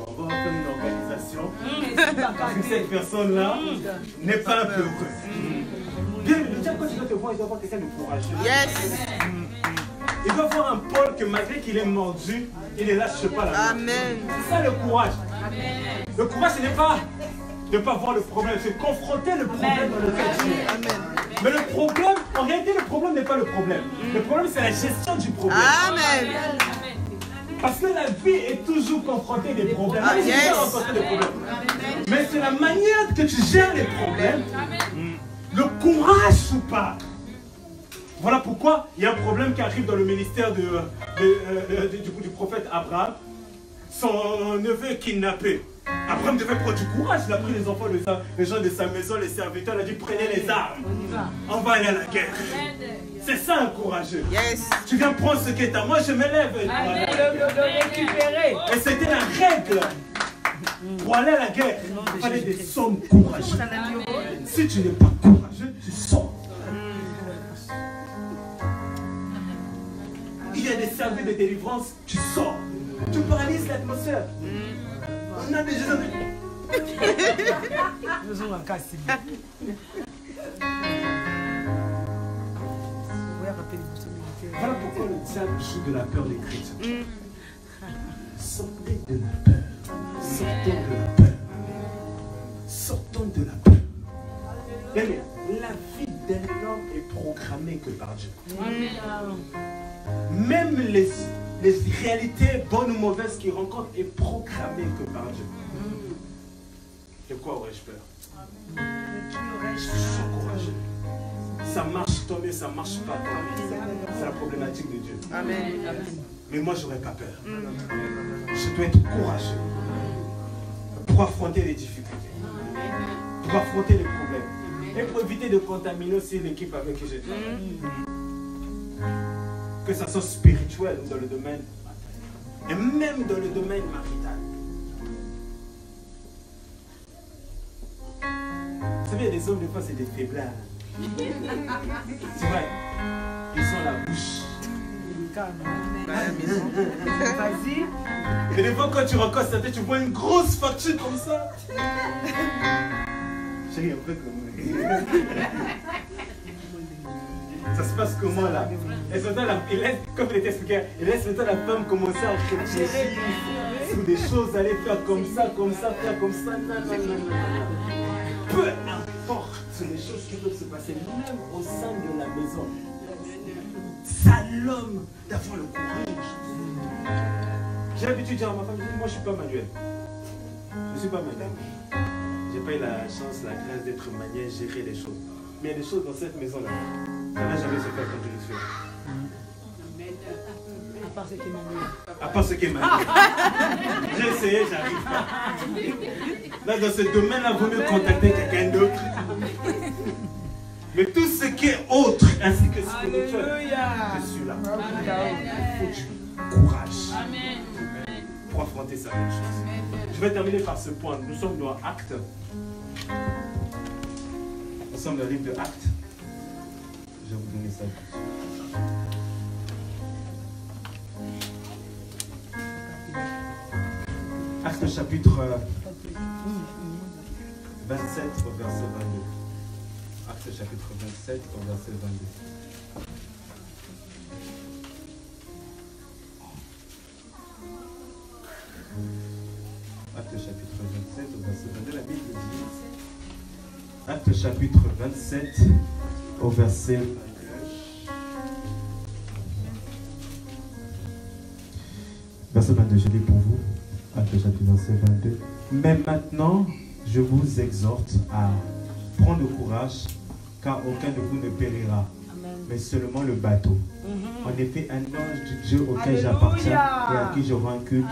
On va faire une organisation. Cette personne-là n'est pas un peu heureux. Bien, quand tu dois te voir, il doit voir quelqu'un de courageux. Yes. Il doit voir un Paul que malgré qu'il est mordu, il ne lâche pas la main. Amen. C'est ça le courage. Le courage, ce n'est pas de ne pas voir le problème, c'est confronter le problème dans lequel tu es. Amen. Mais le problème, en réalité, le problème n'est pas le problème. Le problème, c'est la gestion du problème. Amen. Parce que la vie est toujours confrontée à des problèmes. Ah, yes. Confrontée des problèmes. Mais c'est la manière que tu gères les problèmes. Le courage ou pas. Voilà pourquoi il y a un problème qui arrive dans le ministère du prophète Abraham. Son neveu est kidnappé. Abraham devait prendre du courage. Il a pris les enfants, les gens de sa maison, les serviteurs. Il a dit prenez les armes. On va aller à la guerre. C'est ça un courageux. Yes. Tu viens prendre ce qui est à moi, je me lève. Le récupérer. Et c'était la règle. Pour aller à la guerre, il fallait des hommes courageux. Si tu n'es pas courageux, tu sors. Il y a des services de délivrance, tu sors. Tu paralyses l'atmosphère. On a des gens. Nous avons un cas civil. Voilà pourquoi le diable joue de la peur des chrétiens. Sortez de la peur. Sortons de la peur. Sortons de la peur. Mais la vie d'un homme est programmée que par Dieu. Même les réalités bonnes ou mauvaises qu'il rencontre est programmée que par Dieu. De quoi aurais-je peur? Je suis courageux. Ça marche tant mieux, ça ne marche pas tant mieux. C'est la problématique de Dieu. Amen. Mais moi, je n'aurais pas peur. Je dois être courageux pour affronter les difficultés, pour affronter les problèmes et pour éviter de contaminer aussi l'équipe avec qui je travaille. Que ça soit spirituel ou dans le domaine matériel. Et même dans le domaine marital. Vous savez, les hommes, des fois, c'est des faiblards. C'est vrai. Ils ont la bouche. Vas-y. Et des fois, quand tu rencontres sa tête, tu vois une grosse facture comme ça. Chérie, un peu comme... Ça se passe comment là? Comme il était expliqué, il laisse maintenant la femme commencer à réfléchir sur des choses, aller faire comme ça, faire comme ça. Non. Peu importe les choses qui peuvent se passer, même au sein de la maison. C'est à l'homme d'avoir le courage. J'ai l'habitude de dire à ma femme, moi je ne suis pas manuel. Je ne suis pas maniaque. Je n'ai pas eu la chance, la grâce d'être maniaque, gérer les choses. Mais il y a des choses dans cette maison-là. Ça n'a jamais se faire comme je le fais. À part ce qui est manié. À part ce qui est maniaque. J'ai essayé, j'arrive pas. Là, dans ce domaine-là, il vaut mieux contacter quelqu'un d'autre. Mais tout ce qui est autre, ainsi que spirituel, je suis là. Il faut du courage pour affronter certaines choses. Je vais terminer par ce point. Nous sommes dans Actes. Nous sommes dans le livre de Actes. Je vais vous donner ça. Actes chapitre 27 au verset 22. Actes chapitre 27 au verset 22. Actes chapitre 27 au verset 22. La Bible dit. Actes chapitre 27 au verset 22. Verset 22, je lis pour vous. Actes chapitre 27, 22. Mais maintenant, je vous exhorte à prendre courage, car aucun de vous ne périra, mais seulement le bateau. En effet, un ange de Dieu auquel j'appartiens et à qui je rends culte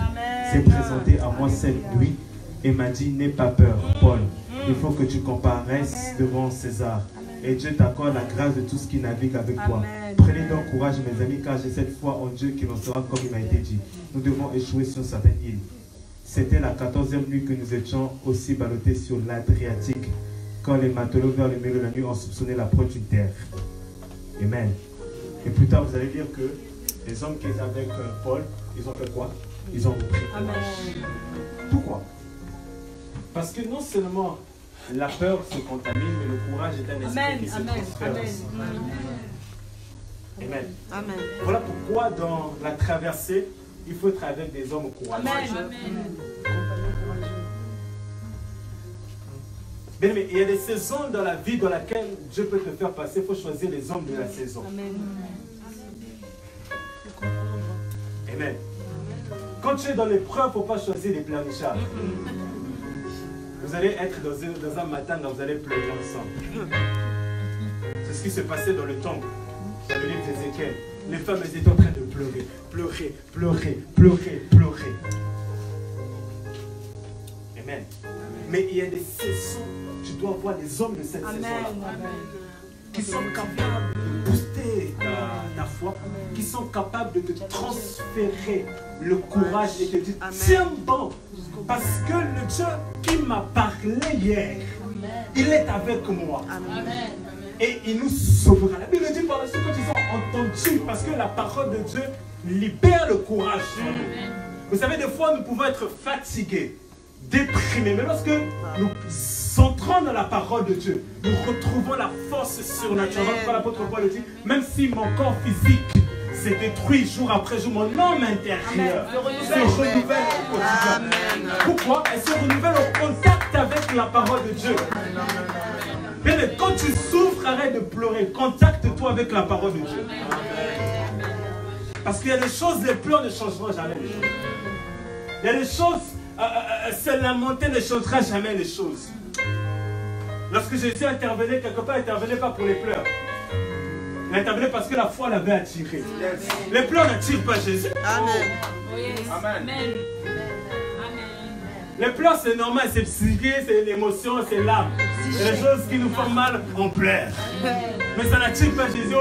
s'est présenté à moi cette nuit et m'a dit, n'aie pas peur, Paul, il faut que tu comparaisses devant César. Et Dieu t'accorde la grâce de tout ce qui navigue avec toi. Prenez donc courage, mes amis, car j'ai cette foi en Dieu qui l'en sera comme il m'a été dit. Nous devons échouer sur certaines îles. C'était la 14e nuit que nous étions aussi ballottés sur l'Adriatique, quand les matelots vers le milieu de la nuit ont soupçonné l'approche d'une terre. Amen. Et plus tard, vous allez dire que les hommes qui étaient avec Paul, ils ont fait quoi? Ils ont repris courage. Pourquoi? Parce que non seulement la peur se contamine, mais le courage est un esprit qui se transfère aussi. Amen. Amen. Voilà pourquoi dans la traversée, il faut être avec des hommes courageux. Bien, mais il y a des saisons dans la vie dans laquelle Dieu peut te faire passer. Il faut choisir les hommes de la saison. Amen. Amen. Quand tu es dans l'épreuve, il ne faut pas choisir les pleurnichards. Vous allez être dans un matin où vous allez pleurer ensemble. C'est ce qui s'est passé dans le temple, dans le livre d'Ézéchiel. Les femmes étaient en train de pleurer, pleurer, pleurer, pleurer, pleurer. Amen. Mais il y a des saisons, tu dois voir les hommes de cette saison-là qui sont capables de booster ta foi, qui sont capables de te transférer le courage et te dire tiens bon, parce que le Dieu qui m'a parlé hier, il est avec moi. Et il nous sauvera. La Bible dit par la suite que ils ont entendu, parce que la parole de Dieu libère le courage. Vous savez, des fois nous pouvons être fatigués, déprimés, mais lorsque nous entrons dans la parole de Dieu, nous retrouvons la force surnaturelle. Comme l'apôtre Paul dit, même si mon corps physique s'est détruit jour après jour, mon homme intérieur se renouvelle au quotidien. Pourquoi? Elle se renouvelle au contact avec la parole de Dieu. Bien, quand tu souffres, arrête de pleurer. Contacte-toi avec la parole de Dieu. Parce qu'il y a des choses, les pleurs ne changeront jamais les choses. Il y a des choses, se lamenter ne changera jamais les choses. Lorsque Jésus intervenait, quelque part, il n'intervenait pas pour les pleurs. Il intervenait parce que la foi l'avait attiré. Les pleurs n'attirent pas Jésus. Amen. Amen. Les pleurs, c'est normal, c'est psychique, c'est l'émotion, c'est l'âme. C'est les choses qui nous font mal, on pleure. Mais ça n'attire pas Jésus.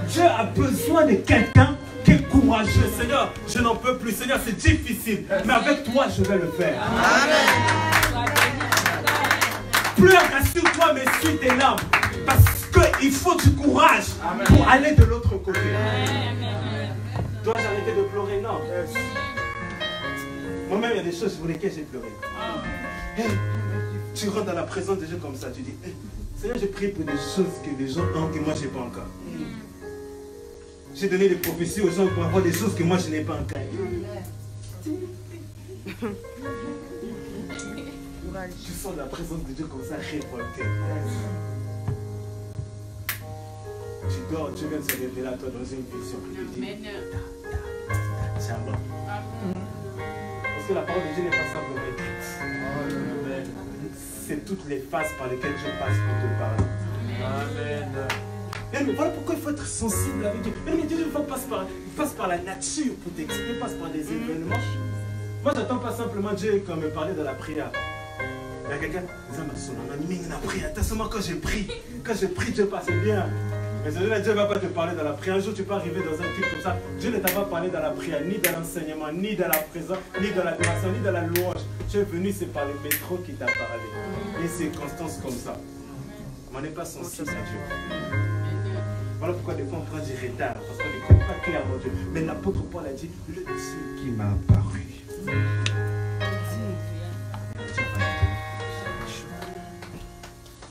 Dieu a besoin de quelqu'un qui est courageux. Seigneur, je n'en peux plus. Seigneur, c'est difficile. Mais avec toi, je vais le faire. Amen. Pleure, rassure-toi, mais suis tes larmes. Parce qu'il faut du courage pour aller de l'autre côté. Dois-je arrêter de pleurer? Non. Moi-même, il y a des choses pour lesquelles j'ai pleuré. Hey, tu rentres dans la présence de Dieu comme ça, tu dis, hey, Seigneur, j'ai prié pour des choses que les gens ont que moi, je n'ai pas encore. J'ai donné des prophéties aux gens pour avoir des choses que moi, je n'ai pas encore. Tu sors de la présence de Dieu comme ça, révolté. Tu dors, Dieu vient de se révéler à toi dans une vision. Il te dit, tiens bon. Parce que la parole de Dieu n'est pas simplement écrite. C'est toutes les phases par lesquelles Dieu passe pour te parler. Amen. Mais voilà pourquoi il faut être sensible avec Dieu. Mais Dieu ne passe par la nature pour t'expliquer, passe par des événements. Moi, j'attends pas simplement Dieu comme me parler de la prière. Il y a quelqu'un qui dit, seulement quand j'ai pris, Dieu passait bien. Mais Dieu ne va pas te parler dans la prière. Un jour, tu peux arriver dans un culte comme ça. Dieu ne t'a pas parlé dans la prière, ni dans l'enseignement, ni dans la présence, ni dans l'adoration, ni dans la louange. Tu es venu, c'est par le métro qui t'a parlé. Et circonstances comme ça. On n'est pas sensible à Dieu. Voilà pourquoi des fois on prend du retard, parce qu'on ne connaît pas clairement Dieu. Mais l'apôtre Paul a dit, le Dieu qui m'a apparu.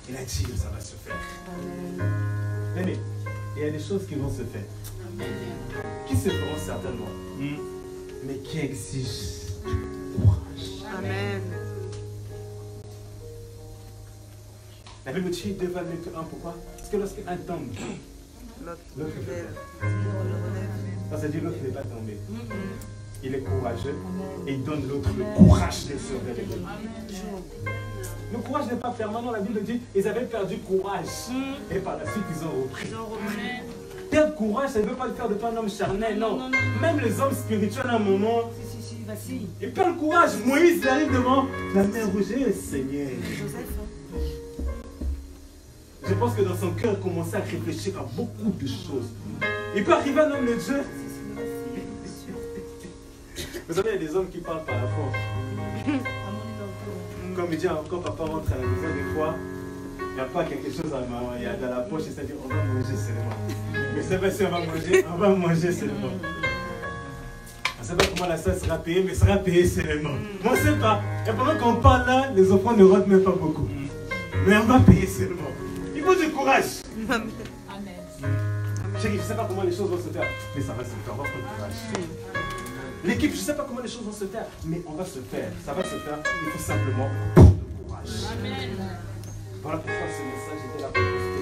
Il a dit, ça va se faire. Mais il y a des choses qui vont se faire. Qui se feront certainement. Mais qui exigent du courage. Amen. La Bible dit, Dieu va mettre un. Pourquoi? Parce que lorsqu'un tombe, l'autre relève. Ça veut dire l'autre n'est pas tombé. Il est courageux et il donne l'autre le courage de se relever. Le courage n'est pas permanent. La Bible dit ils avaient perdu courage. Et par la suite, ils ont repris. Tel courage, ça ne veut pas faire de toi un homme charnel, non. Même les hommes spirituels, à un moment, ils perdent le courage. Moïse arrive devant la mer rouge. Seigneur. Je pense que dans son cœur, il commençait à réfléchir à beaucoup de choses. Il peut arriver un homme de Dieu. Vous savez, il y a des hommes qui parlent par la force. Comme il dit encore, papa rentre à la maison, des fois, il n'y a pas quelque chose il y a dans la poche, et c'est-à-dire on va manger seulement. Mais c'est pas si on va manger seulement. On ne sait pas comment la salle sera payée, mais sera payée seulement. Moi, on ne sait pas. Et pendant qu'on parle là, les enfants ne rentrent même pas beaucoup. Mais on va payer seulement. Il faut du courage. Amen. Chérie, je ne sais pas comment les choses vont se faire, mais ça va se faire. On va prendre du courage. L'équipe, je ne sais pas comment les choses vont se faire, mais on va se faire. Ça va se faire. Il faut simplement prendre du courage. Amen. Voilà pourquoi ce message était là pour vous.